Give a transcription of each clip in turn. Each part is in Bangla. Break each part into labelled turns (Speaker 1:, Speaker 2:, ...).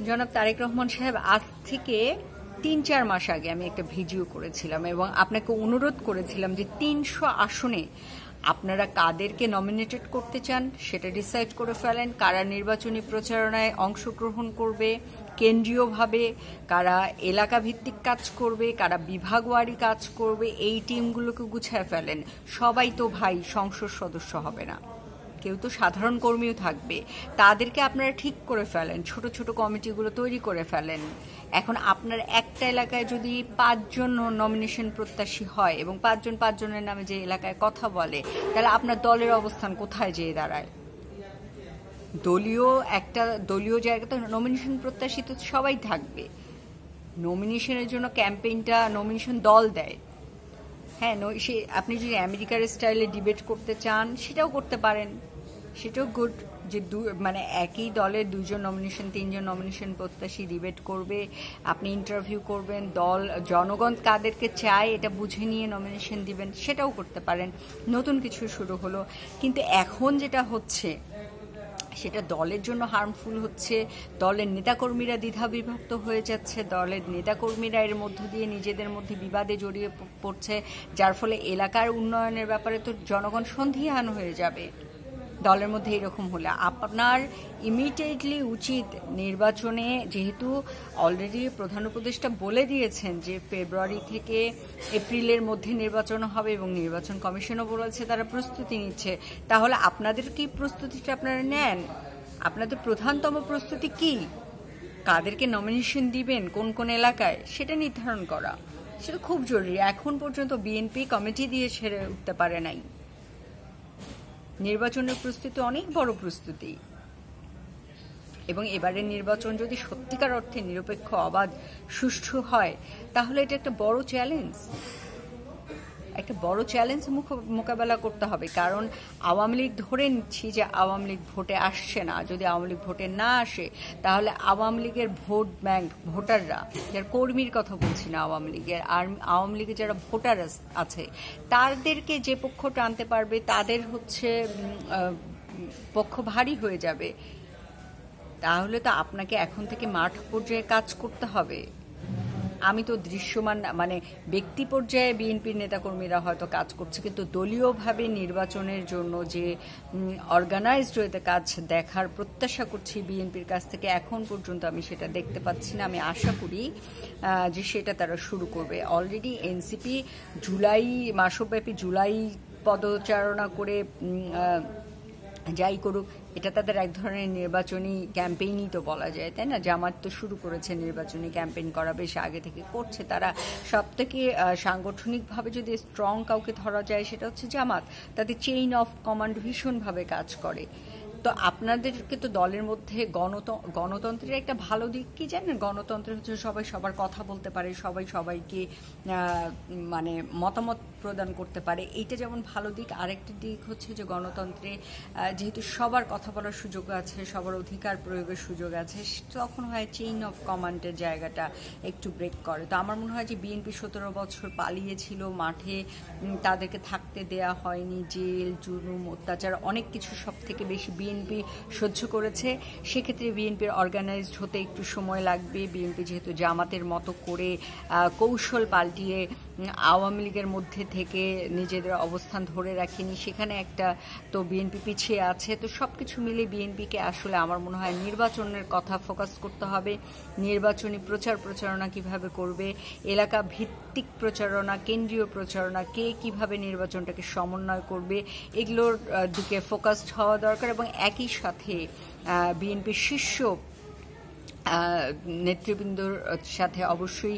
Speaker 1: জনাব তারেক রহমান সাহেব, আজ থেকে ৩-৪ মাস আগে আমি একটা ভিডিও করেছিলাম এবং আপনাকে অনুরোধ করেছিলাম যে ৩০০ আসনে আপনারা কাদেরকে নমিনেটেড করতে চান সেটা ডিসাইড করে ফেলেন, কারা নির্বাচনী প্রচারণায় অংশগ্রহণ করবে কেন্দ্রীয়ভাবে, কারা এলাকা ভিত্তিক কাজ করবে, কারা বিভাগওয়ারি কাজ করবে, এই টিমগুলোকে গুছিয়ে ফেলেন। সবাই তো ভাই সংসদ সদস্য হবে না, কেউ তো সাধারণ কর্মীও থাকবে, তাদেরকে আপনারা ঠিক করে ফেলেন, ছোট ছোট কমিটিগুলো তৈরি করে ফেলেন। এখন আপনার একটা এলাকায় যদি ৫ জন নমিনেশন প্রত্যাশী হয় এবং ৫ জনের নামে যে এলাকায় কথা বলে, তাহলে আপনার দলের অবস্থান কোথায় যেয়ে দাঁড়ায়? দলীয় জায়গাতে নমিনেশন প্রত্যাশী তো সবাই থাকবে। নমিনেশনের জন্য ক্যাম্পেইনটা নমিনেশন দল দেয়। হ্যাঁ, আপনি যদি আমেরিকার স্টাইলে ডিবেট করতে চান সেটাও করতে পারেন, সেটাও গুড, যে মানে একই দলের ২ জন নমিনেশন ৩ জন নমিনেশন প্রত্যাশী ডিবেট করবে, আপনি ইন্টারভিউ করবেন, জনগণ কাদেরকে চায় এটা বুঝে নিয়ে নমিনেশন দিবেন, সেটাও করতে পারেন। নতুন কিছু শুরু হলো, কিন্তু এখন যেটা হচ্ছে সেটা দলের জন্য হার্মফুল হচ্ছে। দলের নেতাকর্মীরা দ্বিধাবিভক্ত হয়ে যাচ্ছে, দলের নেতাকর্মীরা এর মধ্য দিয়ে নিজেদের মধ্যে বিবাদে জড়িয়ে পড়ছে, যার ফলে এলাকার উন্নয়নের ব্যাপারে তো জনগণ সন্দিহান হয়ে যাবে। দলের মধ্যে এরকম হলে আপনার ইমিডিয়েটলি উচিত নির্বাচনে, যেহেতু অলরেডি প্রধান উপদেষ্টা বলে দিয়েছেন যে ফেব্রুয়ারি থেকে এপ্রিলের মধ্যে নির্বাচন হবে এবং নির্বাচন কমিশনও বলেছে তারা প্রস্তুতি নিচ্ছে, তাহলে আপনাদের কি প্রস্তুতিটা আপনারা নেন? আপনাদের প্রধানতম প্রস্তুতি কি? কাদেরকে নমিনেশন দিবেন কোন কোন এলাকায় সেটা নির্ধারণ করা, সেটা খুব জরুরি। এখন পর্যন্ত বিএনপি কমিটি দিয়ে ছেড়ে উঠতে পারে নাই। নির্বাচনের প্রস্তুতি অনেক বড় প্রস্তুতি, এবং এবারের নির্বাচন যদি সত্যিকার অর্থে নিরপেক্ষ, অবাধ, সুষ্ঠু হয়, তাহলে এটা একটা বড় চ্যালেঞ্জ মোকাবেলা করতে হবে। কারণ আওয়ামী লীগ, ধরে নিচ্ছি যে আওয়ামী লীগ ভোটে আসছে না, যদি আওয়ামী লীগ ভোটে না আসে তাহলে আওয়ামী লীগের ভোট ব্যাংক, ভোটাররা, যারা কর্মীর কথা বলছি না, আওয়ামী লীগের যারা ভোটার আছে তাদেরকে যে পক্ষ টানতে পারবে তাদের পক্ষ ভারী হয়ে যাবে। তাহলে তো আপনাকে এখন থেকে মাঠ পর্যায়ে কাজ করতে হবে। আমি তো দৃশ্যমান, মানে ব্যক্তি পর্যায়ে বিএনপির নেতাকর্মীরা হয়তো কাজ করছে, কিন্তু দলীয়ভাবে নির্বাচনের জন্য যে অর্গানাইজড ওয়েতে কাজ দেখার প্রত্যাশা করছি বিএনপির কাছ থেকে, এখন পর্যন্ত আমি সেটা দেখতে পাচ্ছি না। আমি আশা করি যে সেটা তারা শুরু করবে। অলরেডি এনসিপি মাসব্যাপী জুলাই পদচারণা করে যাই করুক, এটা তাদের এক ধরনের নির্বাচনী ক্যাম্পেইনই তো বলা যায়, তাই না? জামাত তো শুরু করেছে নির্বাচনী ক্যাম্পেইন করা, বেশ আগে থেকে করছে। তারা সব থেকে সাংগঠনিকভাবে যদি স্ট্রং কাউকে ধরা যায় সেটা হচ্ছে জামাত। তাদের চেইন অফ কমান্ড ভীষণভাবে কাজ করে। তো আপনাদেরকে তো দলের মধ্যে গণতন্ত্রের একটা ভালো দিক কি জানেন? গণতন্ত্র হচ্ছে সবাই সবার কথা বলতে পারে, সবাই সবাইকে মানে মতামত প্রদান করতে পারে, এইটা যেমন ভালো দিক। আরেকটা দিক হচ্ছে যে গণতন্ত্রে যেহেতু সবার কথা বলার সুযোগ আছে, সবার অধিকার প্রয়োগের সুযোগ আছে, তখন হয় চেইন অফ কমান্ডের জায়গাটা একটু ব্রেক করে। তো আমার মনে হয় যে বিএনপি ১৭ বছর পালিয়েছিল মাঠে, তাদেরকে থাকতে দেয়া হয়নি, জেল জুলুম অত্যাচার অনেক কিছু সব থেকে বেশি বিএনপি সহ্য করেছে। সেক্ষেত্রে বিএনপির অর্গানাইজড হতে একটু সময় লাগবে। বিএনপি যেহেতু জামাতের মতো করে কৌশল পাল্টিয়ে আওয়ামী লীগের মধ্যে থেকে নিজেদের অবস্থান ধরে রাখেনি, সেখানে একটা তো বিএনপি পিছিয়ে আছে। তো সব কিছু মিলে বিএনপিকে আসলে আমার মনে হয় নির্বাচনের কথা ফোকাস করতে হবে। নির্বাচনী প্রচারণা কিভাবে করবে, এলাকা ভিত্তিক প্রচারণা, কেন্দ্রীয় প্রচারণা, কে কিভাবে নির্বাচনটাকে সমন্বয় করবে, এগুলোর দিকে ফোকাসড হওয়া দরকার। এবং একই সাথে বিএনপির শীর্ষ নেতৃবৃন্দর সাথে অবশ্যই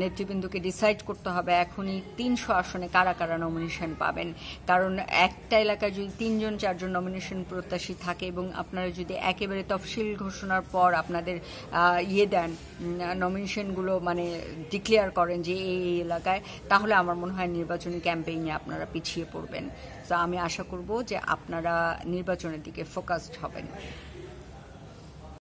Speaker 1: নেতৃবৃন্দকে ডিসাইড করতে হবে এখনই ৩০০ আসনে কারা কারা নমিনেশন পাবেন। কারণ একটা এলাকায় যদি ৩ জন ৪ জন নমিনেশন প্রত্যাশী থাকে এবং আপনারা যদি একেবারে তফসিল ঘোষণার পর আপনাদের দেন, নমিনেশনগুলো মানে ডিক্লেয়ার করেন যে এই এলাকায়, তাহলে আমার মনে হয় নির্বাচনী ক্যাম্পেইনে আপনারা পিছিয়ে পড়বেন। তো আমি আশা করব যে আপনারা নির্বাচনের দিকে ফোকাসড হবেন।